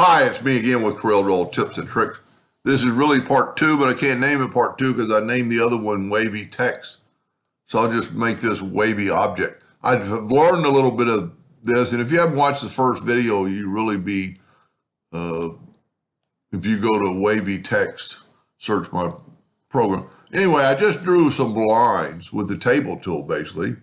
Hi, it's me again with CorelDraw Tips and Tricks. This is really part 2, but I can't name it part 2 because I named the other one Wavy Text. So I'll just make this Wavy Object. I've learned a little bit of this, and if you haven't watched the first video, you really be, if you go to Wavy Text, search my program. Anyway, I just drew some lines with the table tool, basically.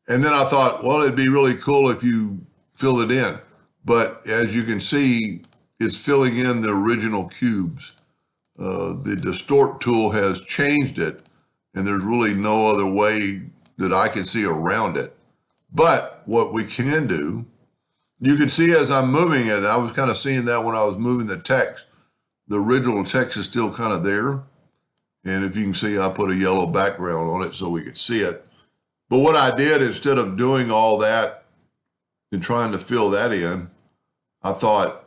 And then I thought, well, it'd be really cool if you fill it in. But as you can see, it's filling in the original cubes. The distort tool has changed it, and there's really no other way that I can see around it. But what we can do, you can see as I'm moving it, I was kind of seeing that when I was moving the text. The original text is still kind of there. And if you can see, I put a yellow background on it so we could see it. But what I did, instead of doing all that and trying to fill that in, I thought,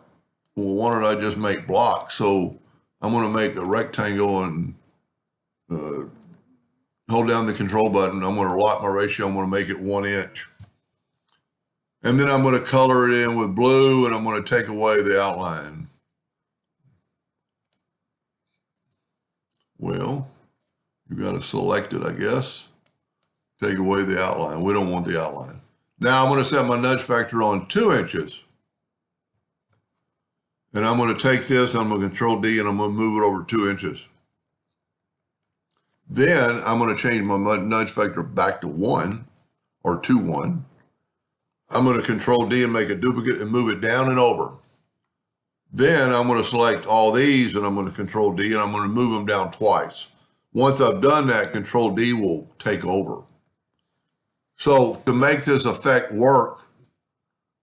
well, why don't I just make blocks? So I'm going to make a rectangle and hold down the control button. I'm going to lock my ratio. I'm going to make it 1 inch. And then I'm going to color it in with blue, and I'm going to take away the outline. Well, you got to select it, I guess. Take away the outline. We don't want the outline. Now I'm going to set my nudge factor on 2 inches. And I'm going to take this, I'm going to Control D, and I'm going to move it over 2 inches. Then I'm going to change my nudge factor back to 1 or to 1. I'm going to Control D and make a duplicate and move it down and over. Then I'm going to select all these, and I'm going to Control D, and I'm going to move them down twice. Once I've done that, Control D will take over. So to make this effect work,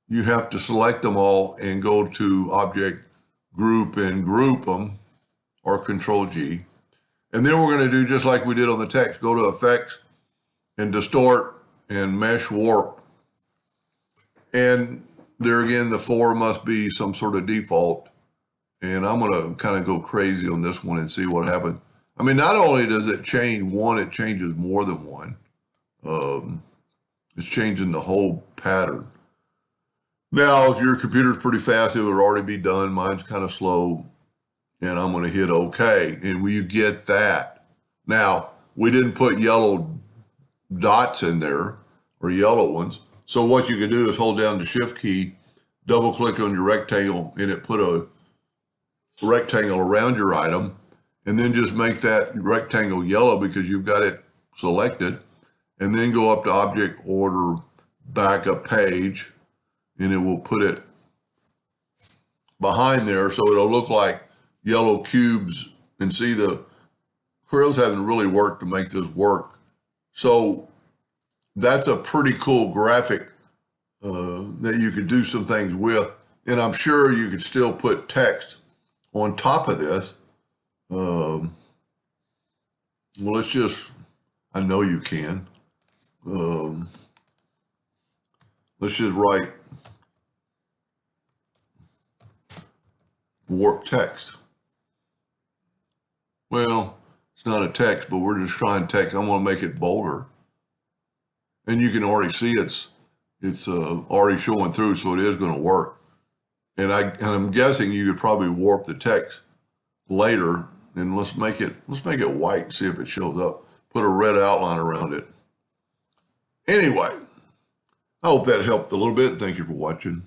you have to select them all and go to Object, Group, and group them, or Control G. And then we're going to do just like we did on the text. Go to Effects and Distort and Mesh Warp. And there again, the 4 must be some sort of default. And I'm going to kind of go crazy on this one and see what happens. I mean, not only does it change one, it changes more than one. It's changing the whole pattern. Now, if your computer's pretty fast, it would already be done. Mine's kind of slow, and I'm going to hit OK, and you get that. Now, we didn't put yellow dots in there, or yellow ones, so what you can do is hold down the Shift key, double-click on your rectangle, and it put a rectangle around your item, and then just make that rectangle yellow because you've got it selected, and then go up to Object, Order, Backup Page, and it will put it behind there so it'll look like yellow cubes. And see, the Corels haven't really worked to make this work. So that's a pretty cool graphic that you could do some things with. And I'm sure you could still put text on top of this. Well, let's just, I know you can. Let's just write warp text. Well, it's not a text, but we're just trying text. I'm going to make it bolder. And you can already see it's already showing through, so it is going to work. And I'm guessing you could probably warp the text later. And let's make it white and see if it shows up. Put a red outline around it. Anyway, I hope that helped a little bit. Thank you for watching.